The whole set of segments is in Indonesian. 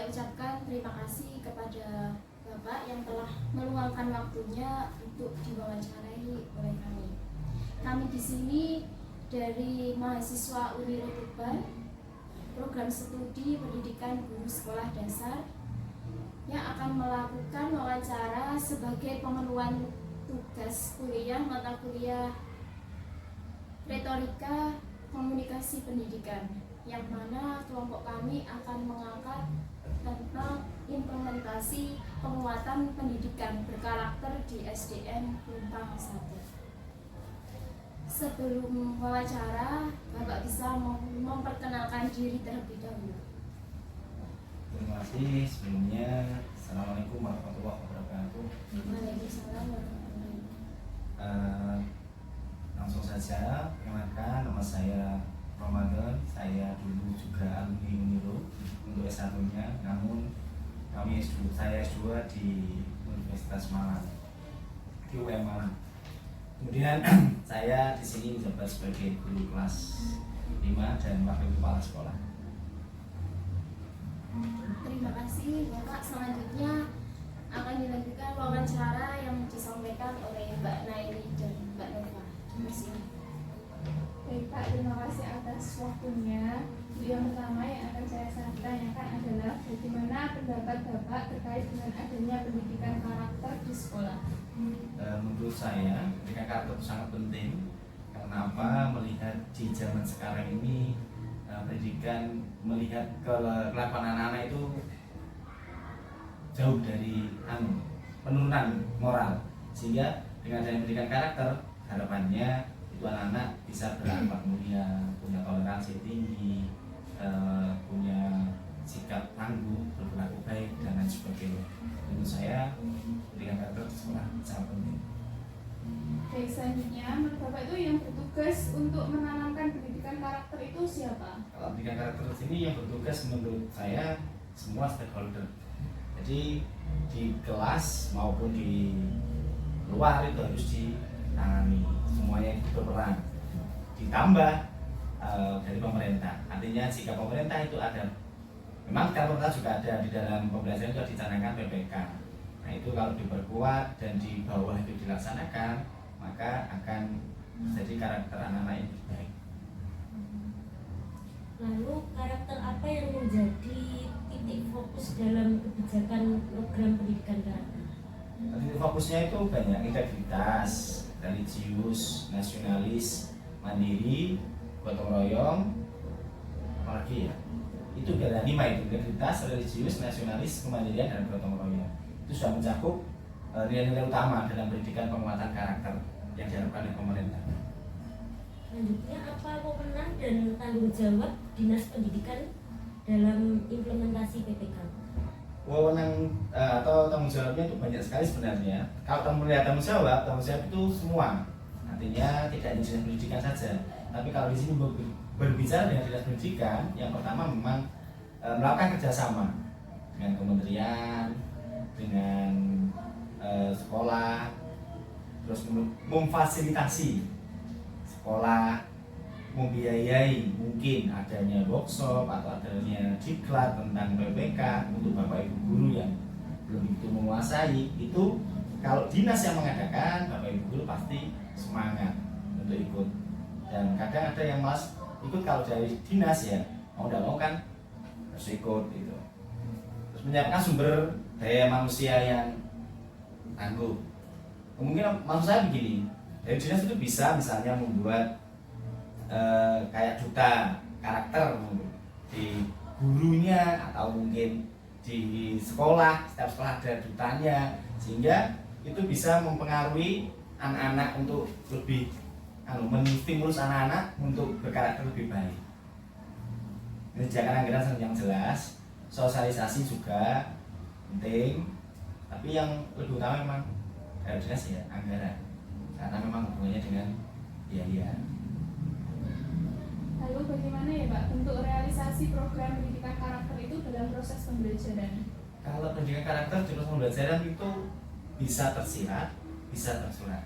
saya ucapkan terima kasih kepada Bapak yang telah meluangkan waktunya untuk diwawancarai oleh kami. Kami di sini dari mahasiswa Uniro Tuban, program studi pendidikan guru sekolah dasar yang akan melakukan wawancara sebagai pemenuhan tugas kuliah mata kuliah retorika komunikasi pendidikan, yang mana kelompok kami akan mengangkat tentang implementasi penguatan pendidikan berkarakter di SDN Pelumpang 1. Sebelum wawancara, Bapak bisa memperkenalkan diri terlebih dahulu. Terima kasih sebelumnya. Assalamualaikum warahmatullahi wabarakatuh. Waalaikumsalam warahmatullahi wabarakatuh. Langsung saja, perkenalkan, nama saya Ramadan. Saya dulu juga alumni Uniro untuk S1-nya, namun saya S2 di Universitas Malang, di UM Malang. Kemudian saya di sini menjabat sebagai guru kelas 5 dan wakil kepala sekolah. Terima kasih Bapak. Selanjutnya akan dilanjutkan wawancara yang disampaikan oleh Mbak Naili dan Mbak Nova. Terima kasih. Baik Pak, terima kasih atas waktunya. Yang pertama yang akan saya tanyakan adalah bagaimana pendapat Bapak terkait dengan adanya pendidikan karakter di sekolah? Menurut saya pendidikan karakter itu sangat penting. Karena apa? Melihat di zaman sekarang ini pendidikan, melihat kelakuan anak-anak itu jauh dari penurunan moral, sehingga dengan adanya pendidikan karakter harapannya itu anak-anak bisa berakhlak mulia, punya toleransi tinggi, punya sikap tangguh, berperilaku baik dan lain sebagainya. Menurut saya pendidikan karakter di sekolah sangat penting. Baik, selanjutnya menurut Bapak itu yang bertugas untuk menanamkan pendidikan karakter itu siapa? Kalau pendidikan karakter ini yang bertugas menurut saya semua stakeholder. Jadi di kelas maupun di luar itu harus ditangani, semuanya itu berperan. Ditambah dari pemerintah, artinya jika pemerintah itu ada, memang pemerintah juga ada di dalam pembelajaran itu dicanangkan PPK. Nah itu kalau diperkuat dan di bawah itu dilaksanakan, maka akan jadi karakter anak-anak yang baik. Lalu karakter apa yang menjadi titik fokus dalam kebijakan program pendidikan karakter? Titik fokusnya itu banyak: integritas, religius, nasionalis, mandiri, gotong royong, apalagi ya? Itu ada 5 itu: integritas, religius, nasionalis, kemandirian, dan gotong royong. Itu sudah mencakup nilai-nilai utama dalam pendidikan penguatan karakter yang diharapkan oleh pemerintah. Selanjutnya, apa wewenang dan tanggung jawab Dinas Pendidikan dalam implementasi PPK? Wewenang atau tanggung jawabnya itu banyak sekali sebenarnya. Kalau tanggung jawab itu semua. Artinya tidak hanya dinas pendidikan saja. Tapi kalau di sini berbicara dengan dinas pendidikan, yang pertama memang melakukan kerjasama dengan kementerian, dengan sekolah, terus memfasilitasi sekolah, membiayai mungkin adanya workshop atau adanya diklat tentang PPK untuk bapak ibu guru yang belum begitu menguasai. Itu kalau dinas yang mengadakan, bapak ibu guru pasti semangat untuk ikut. Dan kadang ada yang malas ikut kalau dari dinas, ya mau tidak mau kan harus ikut gitu. Terus menyiapkan sumber daya manusia yang tangguh. Kemungkinan maksud saya begini, dari dinas itu bisa misalnya membuat kayak duta karakter di gurunya, atau mungkin di sekolah, setiap sekolah ada dutanya, sehingga itu bisa mempengaruhi anak-anak untuk lebih menstimulus anak-anak untuk berkarakter lebih baik. Menyediakan anggaran yang jelas, sosialisasi juga penting, tapi yang lebih utama memang dari dinas ya anggaran, karena memang hubungannya dengan biaya. Lalu bagaimana ya Pak untuk realisasi program pendidikan karakter itu dalam proses pembelajaran? Kalau pendidikan karakter di proses pembelajaran itu bisa tersirat, bisa tersurat.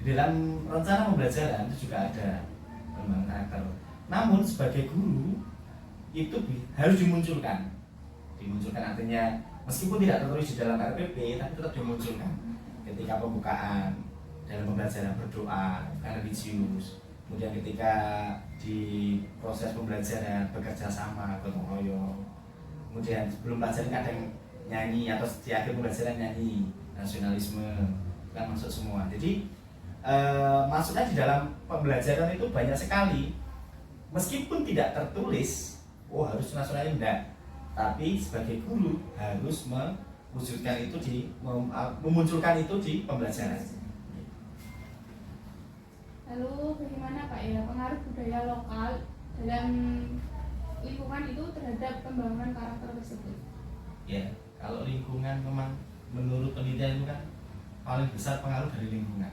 Di dalam rencana pembelajaran itu juga ada pengembangan karakter. Namun sebagai guru itu harus dimunculkan Dimunculkan artinya meskipun tidak tertulis di dalam RPP tapi tetap dimunculkan ketika pembukaan dalam pembelajaran berdoa kan religius, kemudian ketika di proses pembelajaran bekerja sama gotong royong, kemudian sebelum pelajaran kadang nyanyi atau di akhir pembelajaran nyanyi nasionalisme kan masuk semua. Jadi masuknya di dalam pembelajaran itu banyak sekali meskipun tidak tertulis harus nasionalis enggak, tapi sebagai guru harus mewujudkan itu memunculkan itu di pembelajaran. Lalu bagaimana Pak ya pengaruh budaya lokal dalam lingkungan itu terhadap pembangunan karakter tersebut? Ya, kalau lingkungan memang menurut penelitian itu kan paling besar pengaruh dari lingkungan.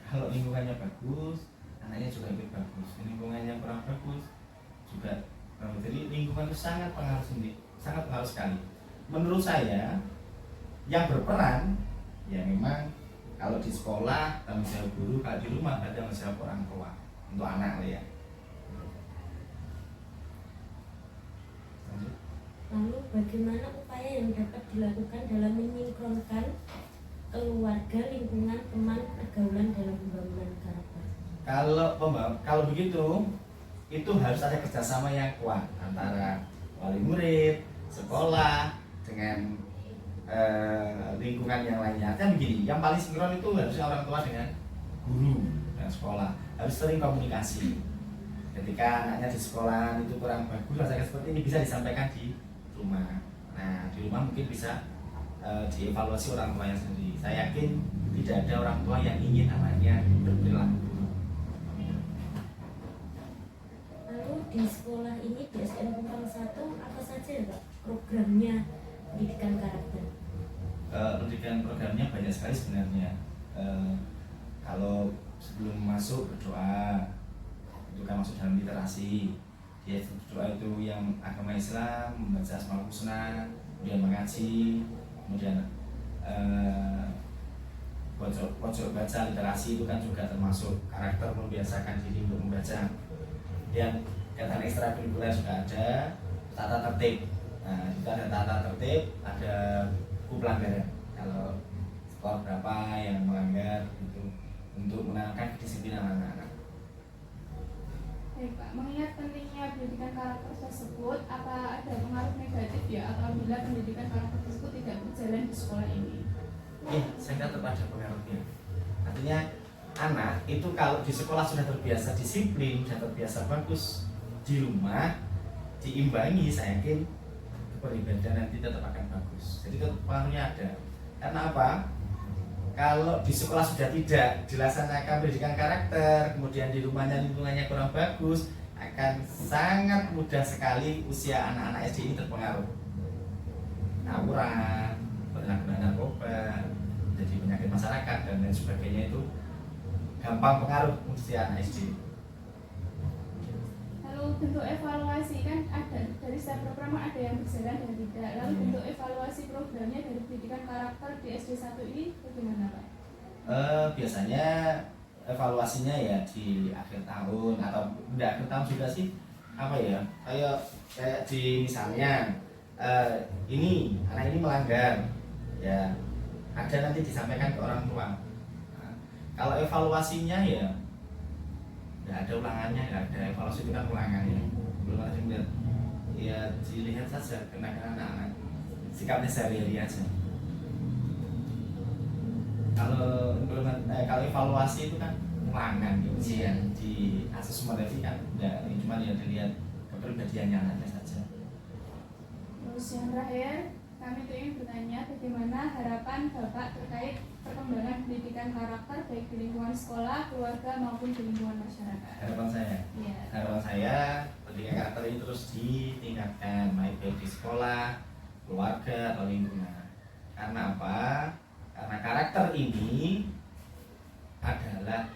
Kalau lingkungannya bagus, anaknya juga ikut bagus. Lingkungannya kurang bagus juga. Jadi lingkungan itu sangat pengaruh sendiri, sangat pengaruh sekali. Menurut saya yang berperan ya memang kalau di sekolah tanggung jawab guru, kalau di rumah ada tanggung jawab orang tua untuk anak ya. Lalu bagaimana upaya yang dapat dilakukan dalam menyinkronkan keluarga, lingkungan, teman, pergaulan dalam pembangunan karakter? Kalau begitu itu harus ada kerjasama yang kuat antara wali murid, sekolah dengan lingkungan yang lainnya. Artinya begini, yang paling sinkron itu harusnya orang tua dengan guru dan sekolah, harus sering komunikasi. Ketika anaknya di sekolah itu kurang bagus, rasanya seperti ini bisa disampaikan di rumah. Nah di rumah mungkin bisa dievaluasi orang tuanya sendiri. Saya yakin tidak ada orang tua yang ingin anaknya berperilaku buruk. Lalu di sekolah ini di SDN Kumpang 1 apa saja ya Pak programnya pendidikan karakter? Pendidikan programnya banyak sekali sebenarnya. Kalau sebelum masuk berdoa itu kan masuk dalam literasi. Dia berdoa itu yang agama Islam, membaca Asmaul Husna, kemudian mengaji, kemudian pojok baca literasi itu kan juga termasuk karakter, membiasakan diri untuk membaca. Dan kegiatan ekstrakurikuler juga ada, tata tertib. Nah, itu ada tata tertib, ada pelanggaran. Kalau skor berapa yang melanggar itu untuk menanamkan kedisiplinan anak-anak. Baik Pak, mengingat pentingnya pendidikan karakter tersebut, apa ada pengaruh negatif ya apabila pendidikan karakter tersebut tidak berjalan di sekolah ini? Saya kira tetap ada pengaruhnya. Artinya anak itu kalau di sekolah sudah terbiasa disiplin, sudah terbiasa bagus, di rumah diimbangi, saya yakin kepribadian nanti tetap akan bagus. Jadi tetap pengaruhnya ada. Karena apa? Kalau di sekolah sudah tidak dilaksanakan pendidikan karakter, kemudian di rumahnya lingkungannya kurang bagus, akan sangat mudah sekali usia anak-anak SD ini terpengaruh. Tawuran, penyalahgunaan narkoba, jadi penyakit masyarakat dan lain sebagainya itu gampang pengaruh usia anak SD. Lalu bentuk evaluasi kan ada dari setiap program ada yang berjalan dan tidak. Lalu bentuk evaluasi programnya dari pendidikan karakter di SD 1 ini bagaimana Pak? Biasanya evaluasinya ya di akhir tahun atau tidak akhir tahun juga sih, apa ya, kayak di misalnya ini anak ini melanggar ya, ada nanti disampaikan ke orang tua. Nah, kalau evaluasinya ya nggak ada ulangannya, nggak ada. Evaluasi itu kan ulangan ya, belum ada yang ya dilihat saja kenakalan anak-anak, sikapnya sehari-hari aja. Kalau evaluasi itu kan ulangan gitu sih ya, di asesmen tadi kan enggak, cuma ya dilihat kepribadiannya anaknya saja. Terus yang terakhir, kami ingin bertanya bagaimana harapan Bapak terkait perkembangan pendidikan karakter baik di lingkungan sekolah, keluarga maupun di lingkungan masyarakat. Harapan saya pendidikan karakter ini terus ditingkatkan baik di sekolah, keluarga atau lingkungan. Karena apa? Karena karakter ini adalah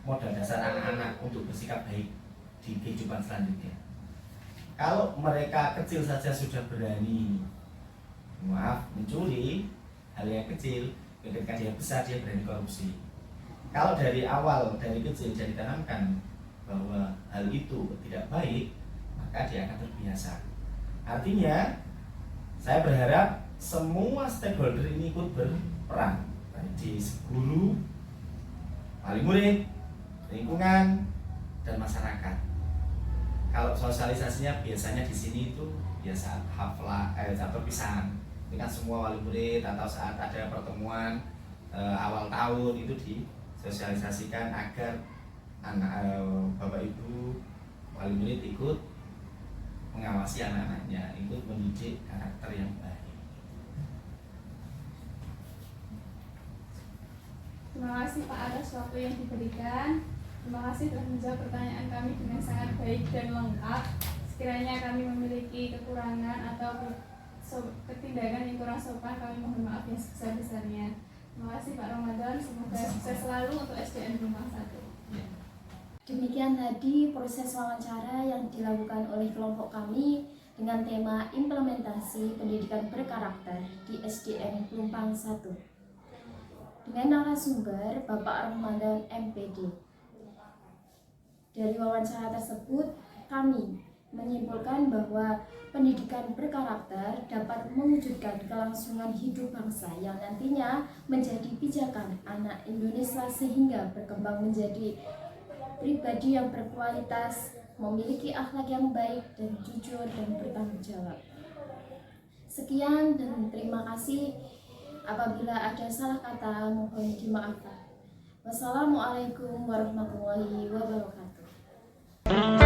modal dasar anak-anak untuk bersikap baik di kehidupan selanjutnya. Kalau mereka kecil saja sudah berani mencuri hal yang kecil, ketika dia besar dia berani korupsi. Kalau dari awal, dari kecil dia ditanamkan bahwa hal itu tidak baik, maka dia akan terbiasa. Artinya Saya berharap semua stakeholder ini ikut berperan, baik di guru, wali murid, lingkungan, dan masyarakat. Kalau sosialisasinya biasanya di sini itu biasa haflah saat perpisahan. Ini kan semua wali murid atau saat ada pertemuan awal tahun itu disosialisasikan agar anak bapak ibu wali murid ikut mengawasi anak-anaknya, ikut mendidik karakter yang baik. Terima kasih Pak atas waktu yang diberikan. Terima kasih telah menjawab pertanyaan kami dengan sangat baik dan lengkap. Sekiranya kami memiliki kekurangan atau ketindakan yang kurang sopan, kami mohon maaf yang sebesar-besarnya. Terima kasih Pak Ramadan, semoga sukses selalu untuk SDN Pelumpang 1. Demikian tadi proses wawancara yang dilakukan oleh kelompok kami dengan tema implementasi pendidikan berkarakter di SDN Pelumpang 1 dengan narasumber Bapak Ramadan MPD. Dari wawancara tersebut, kami menyimpulkan bahwa pendidikan berkarakter dapat mewujudkan kelangsungan hidup bangsa yang nantinya menjadi pijakan anak Indonesia sehingga berkembang menjadi pribadi yang berkualitas, memiliki akhlak yang baik dan jujur dan bertanggung jawab. Sekian dan terima kasih. Apabila ada salah kata mohon dimaafkan. Wassalamualaikum warahmatullahi wabarakatuh.